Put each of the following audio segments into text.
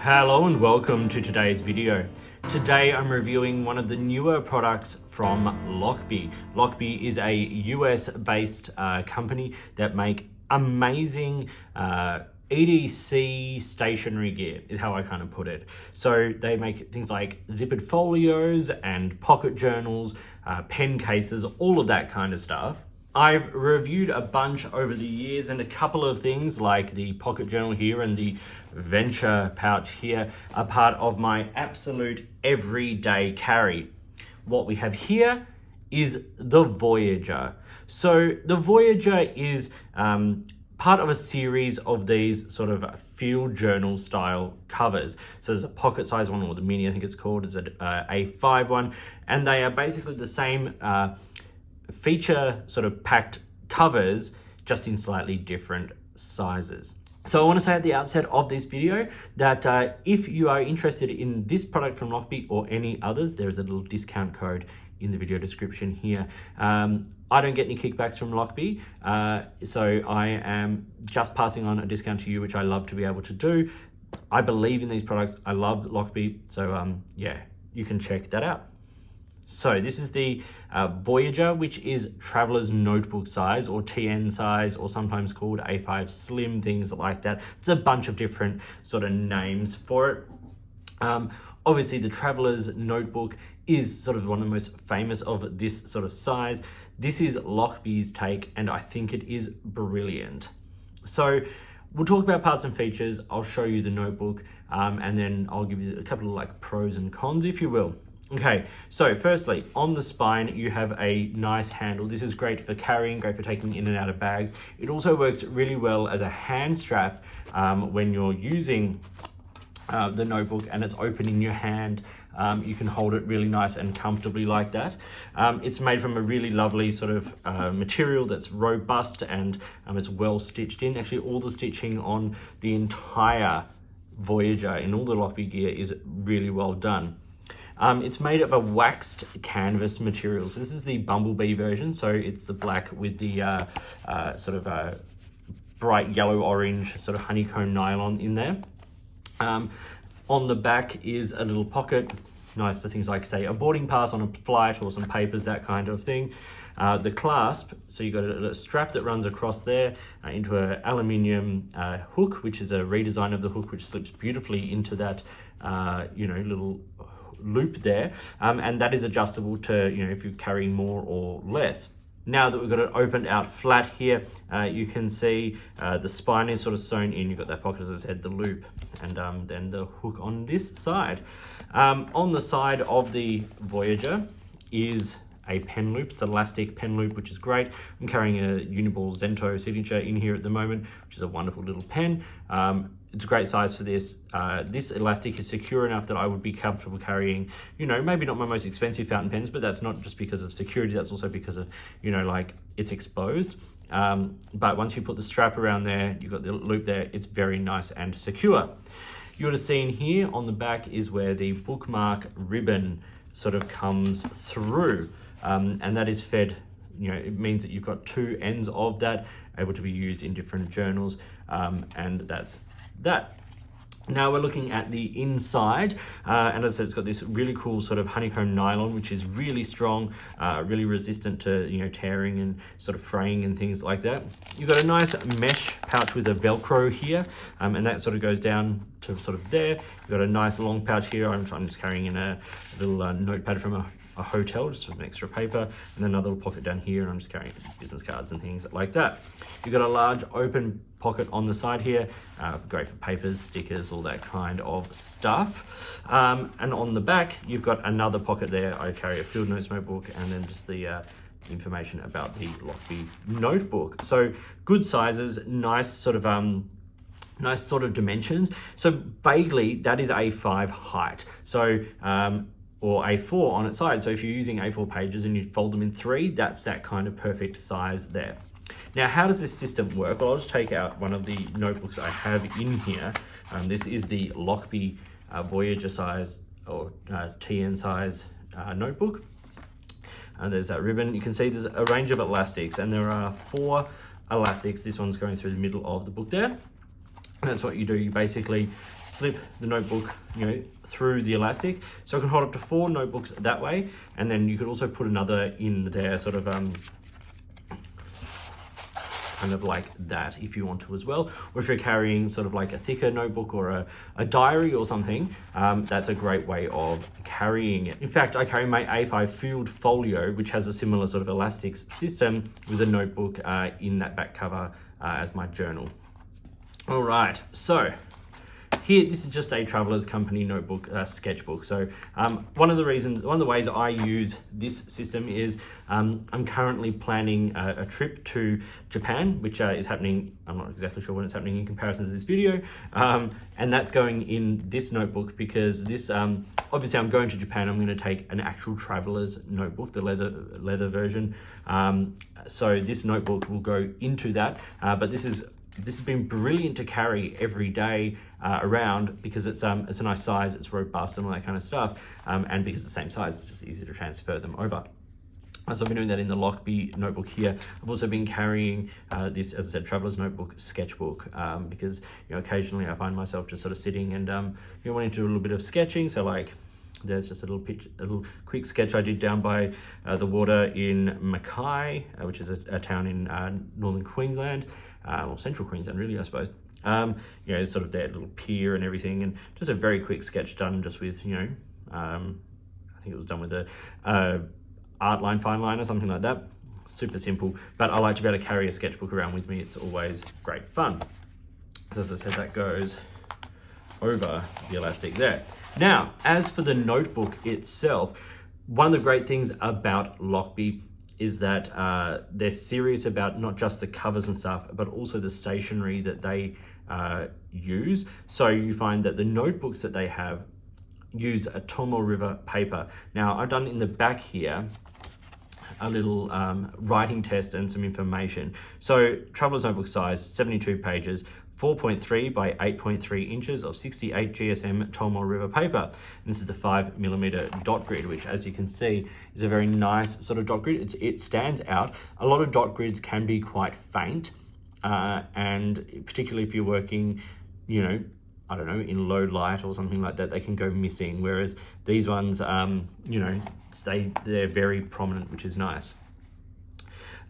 Hello and welcome to today's video. Today I'm reviewing one of the newer products from Lochby. Lochby is a US based company that make amazing EDC stationery gear is how I kind of put it. So they make things like zippered folios and pocket journals, pen cases, all of that kind of stuff. I've reviewed a bunch over the years, and a couple of things like the pocket journal here and the venture pouch here are part of my absolute everyday carry. What we have here is the Voyager. So the Voyager is part of a series of these sort of field journal style covers. So there's a pocket size one, or the mini I think it's called, it's an A5 one, and they are basically the same feature sort of packed covers, just in slightly different sizes. So I want to say at the outset of this video that if you are interested in this product from Lochby or any others, there is a little discount code in the video description here. I don't get any kickbacks from Lochby, so I am just passing on a discount to you, which I love to be able to do. I believe in these products. I love Lochby, so yeah, you can check that out. So this is the Voyager, which is traveler's notebook size, or TN size, or sometimes called A5 Slim, things like that. It's a bunch of different sort of names for it. Obviously the traveler's notebook is sort of one of the most famous of this sort of size. This is Lochby's take, and I think it is brilliant. So we'll talk about parts and features. I'll show you the notebook, and then I'll give you a couple of like pros and cons, if you will. Okay, so firstly, on the spine, you have a nice handle. This is great for carrying, great for taking in and out of bags. It also works really well as a hand strap when you're using the notebook and it's open in your hand. You can hold it really nice and comfortably like that. It's made from a really lovely sort of material that's robust, and it's well stitched in. Actually, all the stitching on the entire Voyager in all the Lochby gear is really well done. It's made of a waxed canvas materials. This is the Bumblebee version, so it's the black with the sort of bright yellow orange sort of honeycomb nylon in there. On the back is a little pocket, nice for things like, say, a boarding pass on a flight or some papers, that kind of thing. The clasp, so you've got a strap that runs across there into an aluminium hook, which is a redesign of the hook, which slips beautifully into that little loop there, and that is adjustable to, if you're carrying more or less. Now that we've got it opened out flat here, you can see the spine is sort of sewn in. You've got that pocket, as I said, the loop, and then the hook on this side. On the side of the Voyager is a pen loop. It's an elastic pen loop, which is great. I'm carrying a Uniball Zento signature in here at the moment, which is a wonderful little pen. It's a great size for this. This elastic is secure enough that I would be comfortable carrying, maybe not my most expensive fountain pens, but that's not just because of security, that's also because of, like it's exposed. But once you put the strap around there, you've got the loop there, it's very nice and secure. You would have seen here on the back is where the bookmark ribbon sort of comes through. And that is fed, it means that you've got two ends of that able to be used in different journals, and that's that. Now we're looking at the inside, and as I said, it's got this really cool sort of honeycomb nylon, which is really strong, really resistant to tearing and sort of fraying and things like that. You've got a nice mesh pouch with a Velcro here, and that sort of goes down to sort of there. You've got a nice long pouch here. I'm just carrying in a little notepad from a hotel, just with some extra paper, and then another little pocket down here, and I'm just carrying business cards and things like that. You've got a large open pocket on the side here, great for papers, stickers, all that kind of stuff. And on the back, you've got another pocket there. I carry a field notes notebook, and then just the information about the Lochby notebook. So good sizes, nice sort of dimensions. So vaguely, that is A5 height. So or A4 on its side. So if you're using A4 pages and you fold them in 3, that's that kind of perfect size there. Now, how does this system work? Well, I'll just take out one of the notebooks I have in here. This is the Lochby Voyager size, or TN size notebook. And there's that ribbon. You can see there's a range of elastics, and there are 4 elastics. This one's going through the middle of the book there. And that's what you do. You basically slip the notebook, through the elastic. So I can hold up to 4 notebooks that way. And then you could also put another in there, sort of, kind of like that if you want to as well. Or if you're carrying sort of like a thicker notebook or a diary or something, that's a great way of carrying it. In fact, I carry my A5 Field Folio, which has a similar sort of elastic system with a notebook in that back cover as my journal. All right, so here, this is just a Travelers Company notebook sketchbook. So one of the ways I use this system is I'm currently planning a trip to Japan, which is happening, I'm not exactly sure when it's happening in comparison to this video, and that's going in this notebook because this, obviously I'm going to Japan, I'm going to take an actual Travelers notebook, the leather version. So this notebook will go into that, but this has been brilliant to carry every day around because it's a nice size, it's robust and all that kind of stuff, and because it's the same size, it's just easy to transfer them over. So I've been doing that in the Lochby notebook here. I've also been carrying this, as I said, Traveler's Notebook sketchbook because occasionally I find myself just sort of sitting and wanting to do a little bit of sketching. So like there's just a little quick sketch I did down by the water in Mackay, which is a town in northern Queensland. Or central Queensland really, I suppose. Sort of their little pier and everything, and just a very quick sketch done just with, I think it was done with a art line, fine line or something like that. Super simple, but I like to be able to carry a sketchbook around with me. It's always great fun. As I said, that goes over the elastic there. Now, as for the notebook itself, one of the great things about Lochby is that they're serious about not just the covers and stuff, but also the stationery that they use. So you find that the notebooks that they have use a Tomo River paper. Now, I've done in the back here a little writing test and some information. So Traveler's Notebook size, 72 pages, 4.3 by 8.3 inches of 68 GSM Tomo River paper. And this is the 5mm dot grid, which as you can see is a very nice sort of dot grid. It stands out. A lot of dot grids can be quite faint, and particularly if you're working, I don't know, in low light or something like that, they can go missing. Whereas these ones, they're very prominent, which is nice.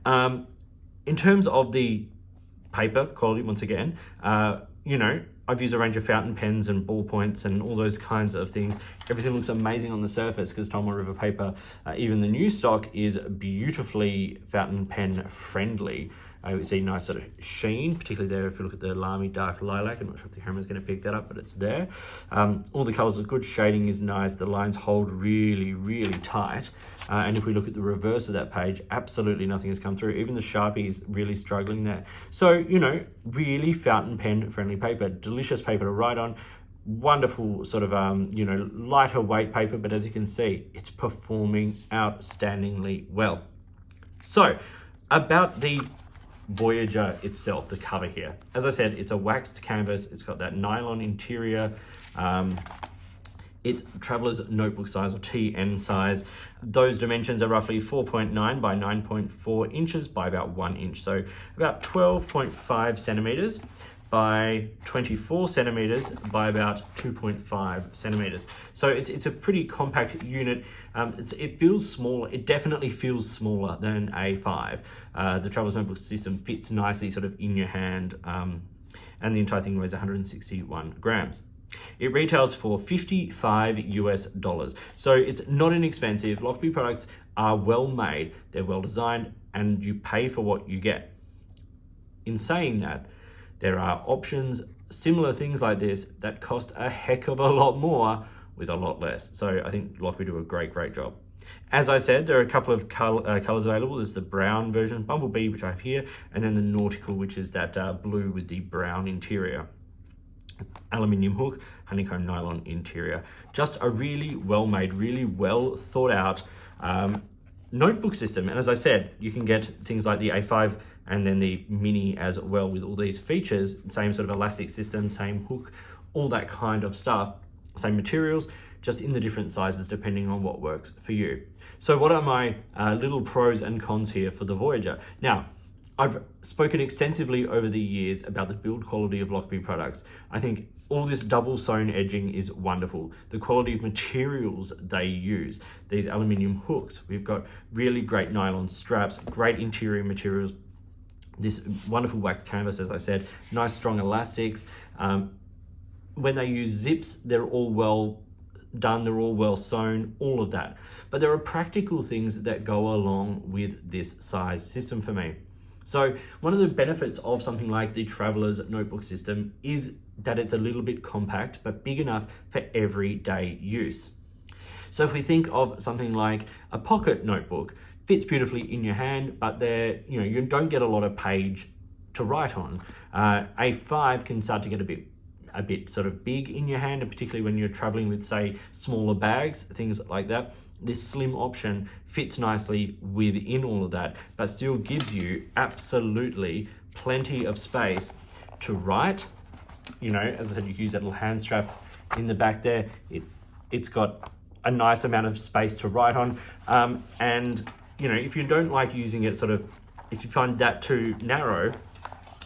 In terms of the paper quality, once again, I've used a range of fountain pens and ballpoints and all those kinds of things. Everything looks amazing on the surface because Tomo River paper, even the new stock, is beautifully fountain pen friendly. We see nice sort of sheen, particularly there if you look at the Lamy Dark Lilac. I'm not sure if the camera's going to pick that up, but it's there. All the colours are good, shading is nice, the lines hold really, really tight. And if we look at the reverse of that page, absolutely nothing has come through. Even the Sharpie is really struggling there. So, really fountain pen friendly paper, delicious paper to write on. Wonderful sort of, lighter weight paper, but as you can see, it's performing outstandingly well. So, about the Voyager itself, the cover here. As I said, it's a waxed canvas. It's got that nylon interior. It's Traveler's Notebook size or TN size. Those dimensions are roughly 4.9 by 9.4 inches by about 1 inch. So about 12.5 centimeters by 24 centimeters by about 2.5 centimeters. So it's a pretty compact unit. It feels small. It definitely feels smaller than A5. The Traveler's Notebook system fits nicely sort of in your hand, and the entire thing weighs 161 grams. It retails for $55 US. So it's not inexpensive. Lochby products are well made, they're well designed, and you pay for what you get. In saying that, there are options, similar things like this, that cost a heck of a lot more with a lot less. So I think Lochby do a great job. As I said, there are a couple of colors available. There's the brown version, Bumblebee, which I have here, and then the Nautical, which is that blue with the brown interior. Aluminium hook, honeycomb nylon interior. Just a really well made, really well thought out notebook system. And as I said, you can get things like the A5 and then the Mini as well with all these features, same sort of elastic system, same hook, all that kind of stuff, same materials, just in the different sizes depending on what works for you. So what are my little pros and cons here for the Voyager? Now, I've spoken extensively over the years about the build quality of Lochby products. I think all this double sewn edging is wonderful. The quality of materials they use, these aluminium hooks, we've got really great nylon straps, great interior materials, this wonderful wax canvas, as I said, nice strong elastics. When they use zips, they're all well done, they're all well sewn, all of that. But there are practical things that go along with this size system for me. So one of the benefits of something like the Traveler's Notebook system is that it's a little bit compact, but big enough for everyday use. So if we think of something like a pocket notebook, fits beautifully in your hand, but you don't get a lot of page to write on. A5 can start to get a bit sort of big in your hand, and particularly when you're traveling with, say, smaller bags, things like that. This slim option fits nicely within all of that, but still gives you absolutely plenty of space to write. As I said, you can use that little hand strap in the back there. It's got a nice amount of space to write on. And if you don't like using it if you find that too narrow,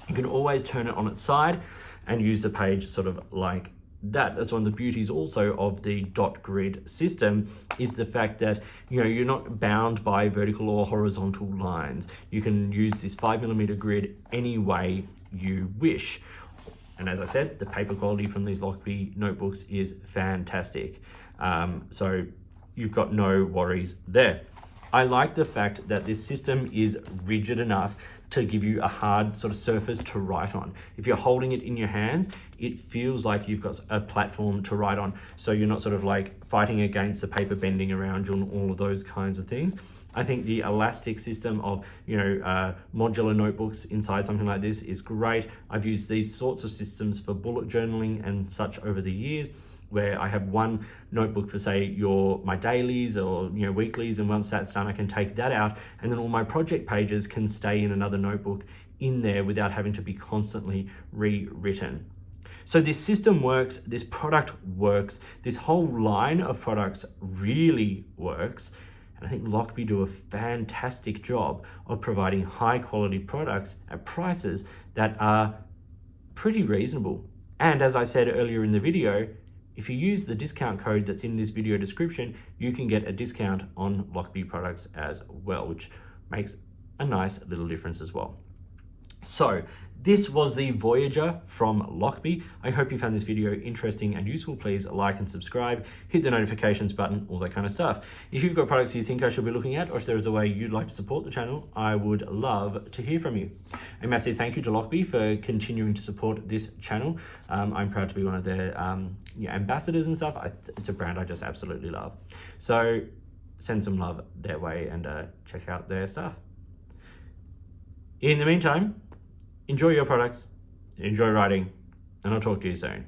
you can always turn it on its side and use the page sort of like that. That's one of the beauties also of the dot grid system, is the fact that you're not bound by vertical or horizontal lines. You can use this 5mm grid any way you wish. And as I said, the paper quality from these Lochby notebooks is fantastic. So you've got no worries there. I like the fact that this system is rigid enough to give you a hard sort of surface to write on. If you're holding it in your hands, it feels like you've got a platform to write on. So you're not sort of like fighting against the paper bending around you and all of those kinds of things. I think the elastic system of, modular notebooks inside something like this is great. I've used these sorts of systems for bullet journaling and such over the years, where I have one notebook for, say, my dailies or weeklies, and once that's done, I can take that out, and then all my project pages can stay in another notebook in there without having to be constantly rewritten. So this system works, this product works, this whole line of products really works, and I think Lochby do a fantastic job of providing high quality products at prices that are pretty reasonable. And as I said earlier in the video, if you use the discount code that's in this video description, you can get a discount on Lochby products as well, which makes a nice little difference as well. So this was the Voyager from Lochby. I hope you found this video interesting and useful. Please like and subscribe, hit the notifications button, all that kind of stuff. If you've got products you think I should be looking at, or if there is a way you'd like to support the channel, I would love to hear from you. A massive thank you to Lochby for continuing to support this channel. I'm proud to be one of their ambassadors and stuff. It's a brand I just absolutely love. So send some love their way and check out their stuff. In the meantime, enjoy your products, enjoy writing, and I'll talk to you soon.